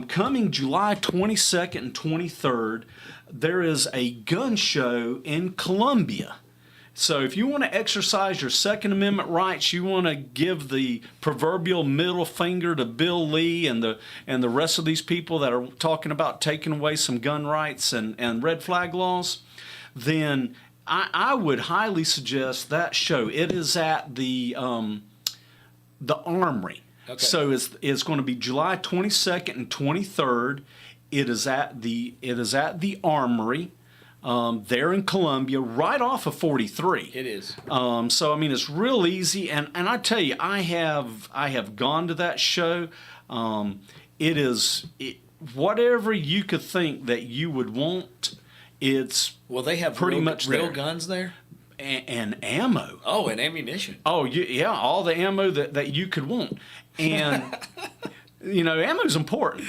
Coming July 22nd and 23rd, there is a gun show in Columbia. So if you want to exercise your Second Amendment rights, you want to give the proverbial middle finger to Bill Lee and the rest of these people that are talking about taking away some gun rights and red flag laws, then I would highly suggest that show. It is at the Armory. Okay. So it's going to be July 22nd and 23rd. It is at the Armory. There in Columbia, right off of 43. It is. So I mean, it's real easy, and I tell you, I have gone to that show. Whatever you could think that you would want. It's They have pretty much real there. guns there. And ammo. Oh, and ammunition. Oh yeah, all the ammo that you could want, and. Ammo's important.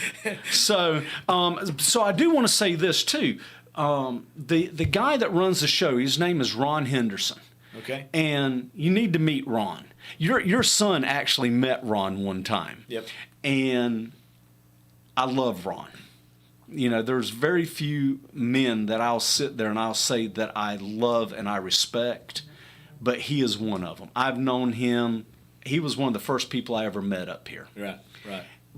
So I do want to say this too. The guy that runs the show, his name is Ron Henderson. Okay. And you need to meet Ron. Your son actually met Ron one time. Yep. And I love Ron. There's very few men that I'll sit there and I'll say that I love and I respect, but he is one of them. I've known him. He was one of the first people I ever met up here. Right.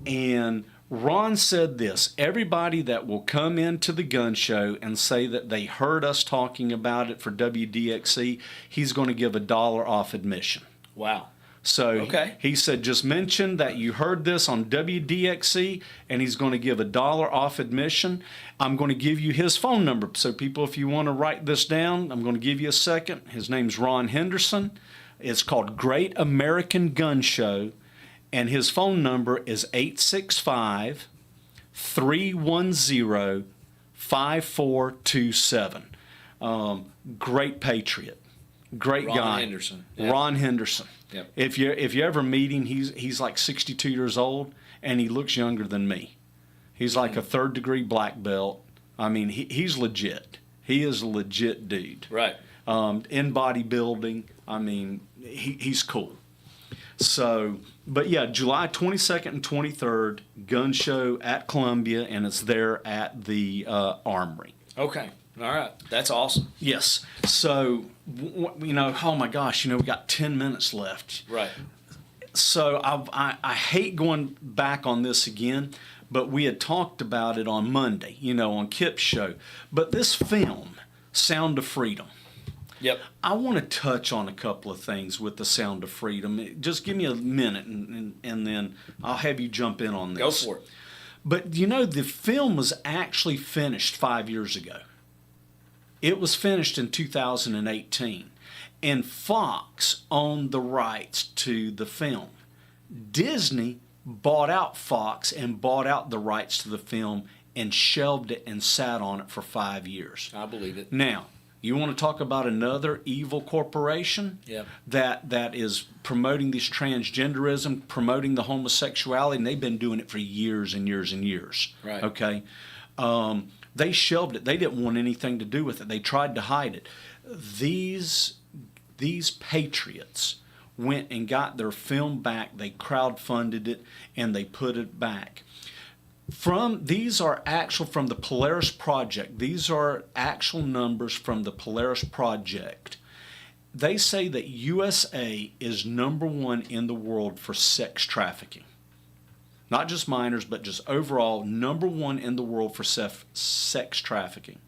And Ron said this: everybody that will come into the gun show and say that they heard us talking about it for WDXE, he's going to give $1 off admission. Wow. So okay. He said, just mention that you heard this on WDXE, and he's going to give $1 off admission. I'm going to give you his phone number. So people, if you want to write this down, I'm going to give you a second. His name's Ron Henderson. It's called Great American Gun Show. And his phone number is 865-310-5427. Great patriot. Great Ron guy. Henderson. Yep. Ron Henderson. Yep. If you ever meet him, he's like 62 years old, and he looks younger than me. He's like a 3rd-degree black belt. I mean, he's legit. He is a legit dude. Right. In bodybuilding, I mean, he's cool. So, but yeah, July 22nd and 23rd, gun show at Columbia, and it's there at the Armory. Okay. All right. That's awesome. Yes. So, oh my gosh, we got 10 minutes left. Right. So I hate going back on this again, but we had talked about it on Monday, on Kip's show. But this film, Sound of Freedom. Yep. I want to touch on a couple of things with the Sound of Freedom. Just give me a minute, and then I'll have you jump in on this. Go for it. But, the film was actually finished 5 years ago. It was finished in 2018. and Fox owned the rights to the film. Disney bought out Fox and bought out the rights to the film and shelved it and sat on it for 5 years. I believe it. Now, you want to talk about another evil corporation that is promoting this transgenderism, promoting the homosexuality, and they've been doing it for years and years and years. Right. Okay? They shelved it. They didn't want anything to do with it. They tried to hide it. These patriots went and got their film back. They crowdfunded it, and they put it back. These are actual from the Polaris Project. These are actual numbers from the Polaris Project. They say that USA is #1 in the world for sex trafficking. Not just minors, but just overall #1 in the world for sex trafficking.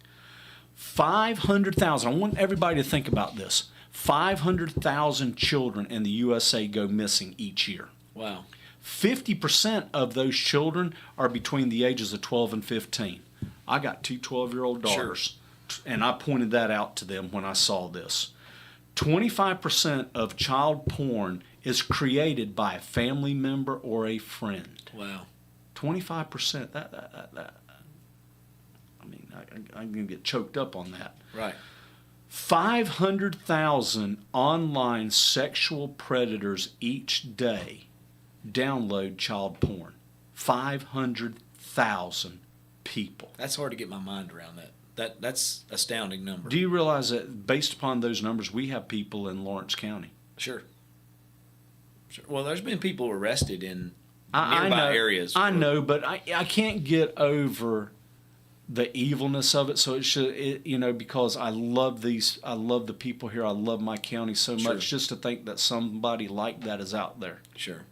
500,000. I want everybody to think about this. 500,000 children in the USA go missing each year. Wow. 50% of those children are between the ages of 12 and 15. I got two 12-year-old daughters, and I pointed that out to them when I saw this. 25% of child porn is created by a family member or a friend. Wow. 25%. I mean, I'm going to get choked up on that. Right. 500,000 online sexual predators each day download child porn. 500,000 people. That's hard to get my mind around that. That's astounding number. Do you realize that based upon those numbers, we have people in Lawrence County? Sure. Well, there's been people arrested in I nearby know, areas. I know, but I can't get over the evilness of it. So because I love the people here. I love my county so much. Just to think that somebody like that is out there. Sure.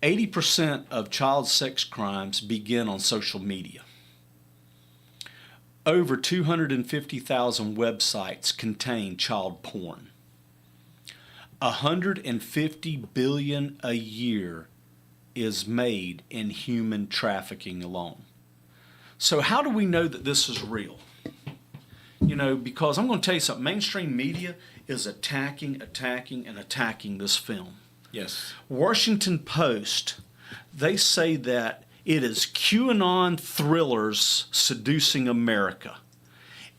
80% of child sex crimes begin on social media. Over 250,000 websites contain child porn. 150 billion a year is made in human trafficking alone. So how do we know that this is real? Because I'm going to tell you something. Mainstream media is attacking this film. Yes. Washington Post, they say that it is QAnon thrillers seducing America.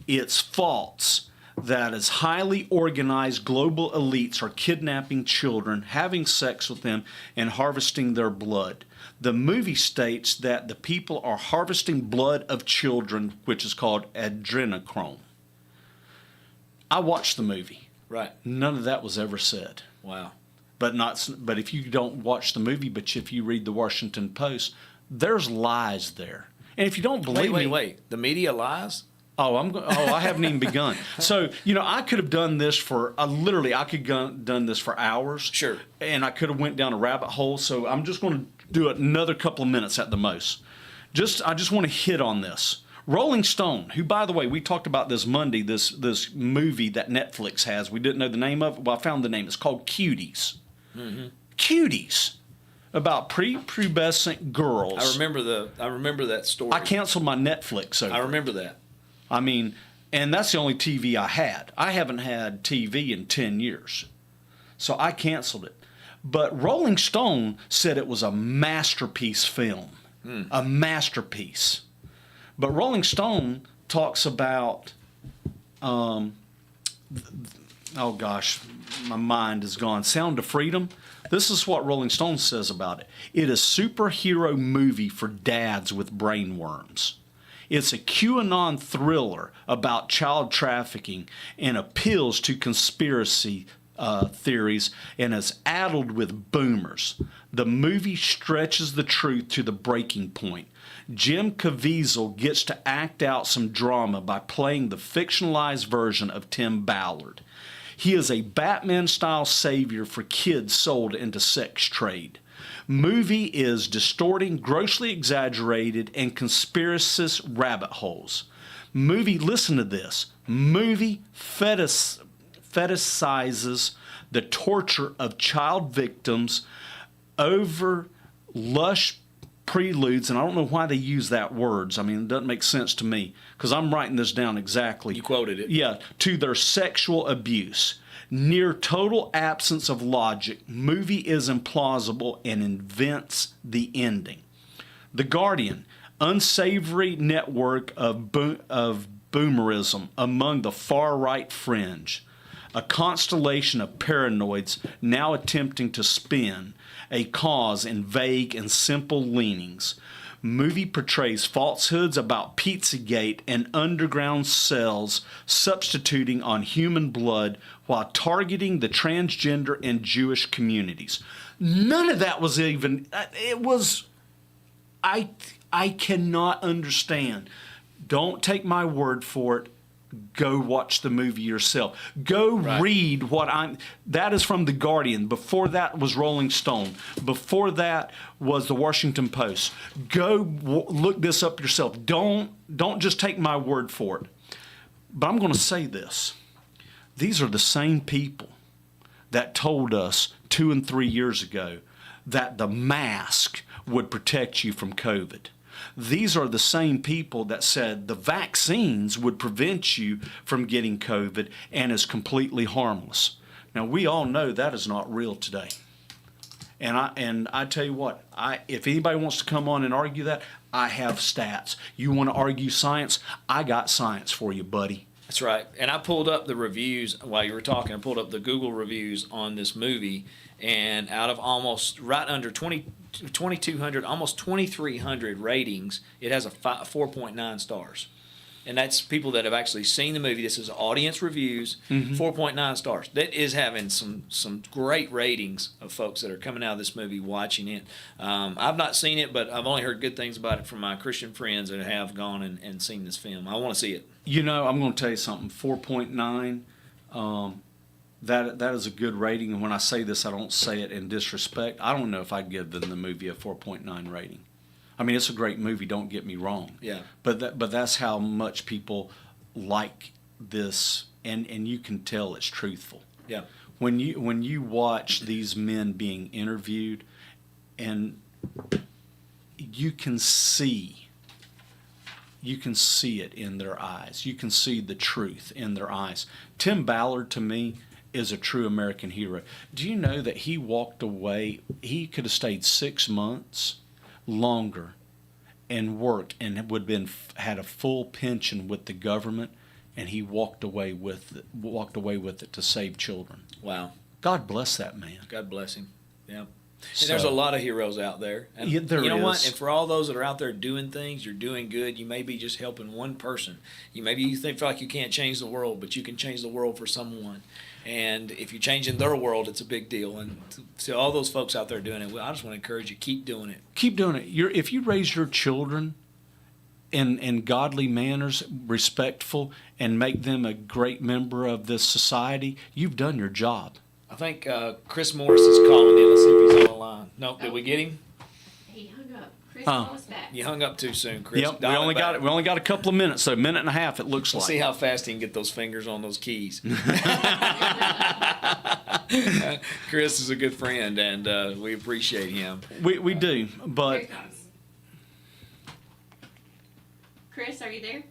It's false that as highly organized global elites are kidnapping children, having sex with them, and harvesting their blood. The movie states that the people are harvesting blood of children, which is called adrenochrome. I watched the movie. Right. None of that was ever said. Wow. But if you don't watch the movie, but if you read the Washington Post, there's lies there. And if you don't believe me, wait. The media lies? I haven't even begun. So, I could have done this done this for hours. Sure. And I could have went down a rabbit hole. So I'm just going to do another couple of minutes at the most. I just want to hit on this. Rolling Stone, who, by the way, we talked about this Monday, this movie that Netflix has. We didn't know the name of it. Well, I found the name. It's called Cuties. Mm-hmm. Cuties. About prepubescent girls. I remember that story. I canceled my Netflix over. I remember that. I mean, and that's the only TV I had. I haven't had TV in 10 years. So I canceled it. But Rolling Stone said it was a masterpiece film. A masterpiece. But Rolling Stone talks about, oh gosh, my mind is gone. Sound of Freedom. This is what Rolling Stone says about it. It is a superhero movie for dads with brain worms. It's a QAnon thriller about child trafficking and appeals to conspiracy theories and is addled with boomers. The movie stretches the truth to the breaking point. Jim Caviezel gets to act out some drama by playing the fictionalized version of Tim Ballard. He is a Batman-style savior for kids sold into sex trade. Movie is distorting, grossly exaggerated, and conspiracist rabbit holes. Movie, listen to this, movie fetishizes the torture of child victims over lush preludes, and I don't know why they use that words. I mean, it doesn't make sense to me because I'm writing this down exactly. You quoted it. Yeah, to their sexual abuse. Near total absence of logic, movie is implausible and invents the ending. The Guardian, unsavory network of boomerism among the far-right fringe. A constellation of paranoids now attempting to spin a cause in vague and simple leanings. Movie portrays falsehoods about Pizzagate and underground cells substituting on human blood while targeting the transgender and Jewish communities. None of that was even, it was, I cannot understand. Don't take my word for it. Go watch the movie yourself. Go read that is from The Guardian. Before that was Rolling Stone. Before that was The Washington Post. Go look this up yourself. Don't just take my word for it. But I'm going to say this. These are the same people that told us 2 and 3 years ago that the mask would protect you from COVID. These are the same people that said the vaccines would prevent you from getting COVID and is completely harmless. Now, we all know that is not real today. And I tell you what, if anybody wants to come on and argue that, I have stats. You want to argue science? I got science for you, buddy. That's right. And I pulled up the reviews while you were talking. I pulled up the Google reviews on this movie, and out of almost right under 2,200, almost 2,300 ratings, it has a 4.9 stars. And that's people that have actually seen the movie. This is audience reviews, 4.9 stars. That is having some great ratings of folks that are coming out of this movie watching it. I've not seen it, but I've only heard good things about it from my Christian friends that have gone and seen this film. I want to see it. You know, I'm going to tell you something. 4.9, that is a good rating. And when I say this, I don't say it in disrespect. I don't know if I'd give the movie a 4.9 rating. I mean, it's a great movie, don't get me wrong. Yeah. But that's how much people like this, and you can tell it's truthful. Yeah. When you watch these men being interviewed, and you can see it in their eyes. You can see the truth in their eyes. Tim Ballard, to me, is a true American hero. Do you know that he walked away? He could have stayed 6 months longer and worked and had a full pension with the government, and he walked away with it to save children. Wow. God bless that man. God bless him. Yeah. So, And there's a lot of heroes out there. And yeah, there you know is. what? And for all those that are out there doing things, you're doing good. You may be just helping one person. You feel like you can't change the world, but you can change the world for someone. And if you're changing their world, it's a big deal. And to all those folks out there doing it, well, I just want to encourage you, keep doing it. Keep doing it. If you raise your children in godly manners, respectful, and make them a great member of this society, you've done your job. I think Chris Morris is calling in. Let's see if he's on the line. Nope, did we get him? He hung up. Chris, call us back. You hung up too soon, Chris. Yep, we only got a couple of minutes, so a minute and a half it looks We'll like. see how fast he can get those fingers on those keys. Chris is a good friend, and we appreciate him. We do, Here but it comes. Chris, are you there?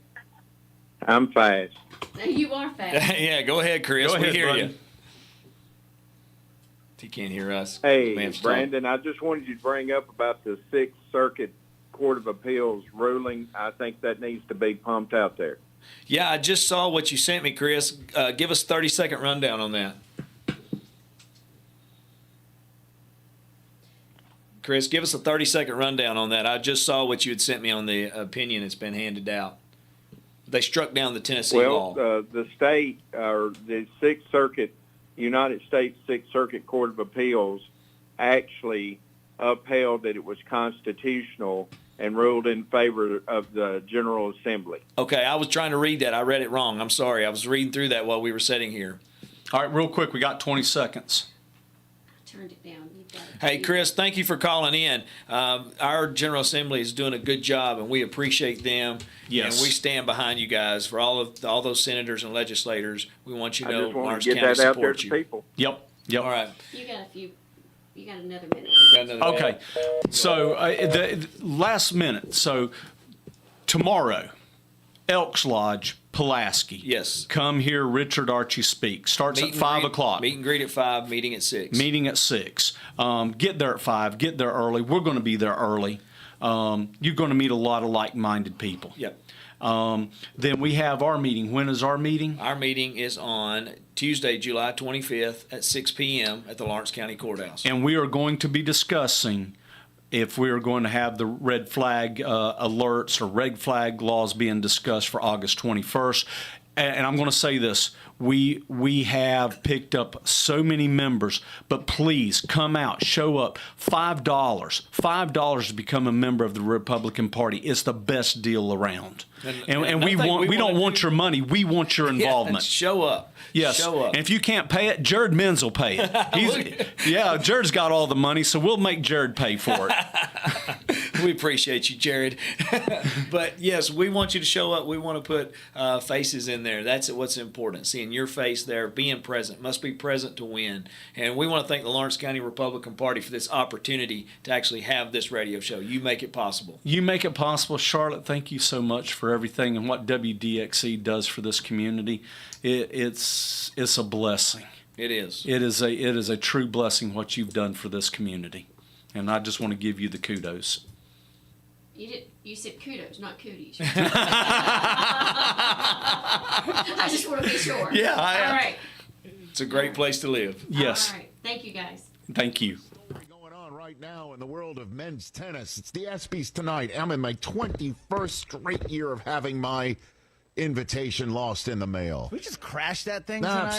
I'm fast. No, you are fast. Yeah, go ahead, Chris. Go ahead, we hear buddy. you. He can't hear us. Hey, May have to talk. Brandon, I just wanted you to bring up about the Sixth Circuit Court of Appeals ruling. I think that needs to be pumped out there. Yeah, I just saw what you sent me, Chris. Give us a 30-second rundown on that. Chris, give us a 30-second rundown on that. I just saw what you had sent me on the opinion that's been handed out. They struck down the Tennessee law. The state, or the Sixth Circuit, United States Sixth Circuit Court of Appeals actually upheld that it was constitutional and ruled in favor of the General Assembly. Okay, I was trying to read that. I read it wrong. I'm sorry. I was reading through that while we were sitting here. all right, real quick, we got 20 seconds. I turned it down. You've got it. Hey, Chris, thank you for calling in. Our General Assembly is doing a good job, and we appreciate them. Yes. And we stand behind you guys. For all those senators and legislators, we want you to I know just want Lawrence to get County that out there supports to you. people. Yep. All right. You got a few You got another minute. Got another Okay. minute. So the last minute. So tomorrow, Elks Lodge, Pulaski. Yes. Come hear Richard Archie speak. Starts Meet at and 5 greet- o'clock. Meet and greet at 5, meeting at 6. Meeting at 6. Get there at 5. Get there early. We're going to be there early. You're going to meet a lot of like-minded people. Yep. Then we have our meeting. When is our meeting? Our meeting is on Tuesday, July 25th at 6 p.m. at the Lawrence County Courthouse. And we are going to be discussing if we are going to have the red flag alerts or red flag laws being discussed for August 21st. And I'm going to say this. We have picked up so many members, but please come out, show up. $5 to become a member of the Republican Party. It's the best deal around. And we don't want your money. We want your involvement. Yeah, show up. Yes. Show up. And if you can't pay it, Jared Menz will pay it. Jared's got all the money, so we'll make Jared pay for it. We appreciate you, Jared. But yes, we want you to show up. We want to put faces in there. That's what's important. Seeing your face there, being present. Must be present to win. And we want to thank the Lawrence County Republican Party for this opportunity to actually have this radio show. You make it possible. You make it possible. Charlotte, thank you so much for everything and what WDXE does for this community. It's a blessing. It is. It is a true blessing what you've done for this community. And I just want to give you the kudos. You said kudos, not cooties. I just want to be sure. Yeah. All right. It's a great place to live. Yes. All right. Thank you, guys. Thank you. Going on right now in the world of men's tennis. It's the ESPYs tonight. I'm in my 21st straight year of having my invitation lost in the mail. We just crashed that thing Nah, tonight.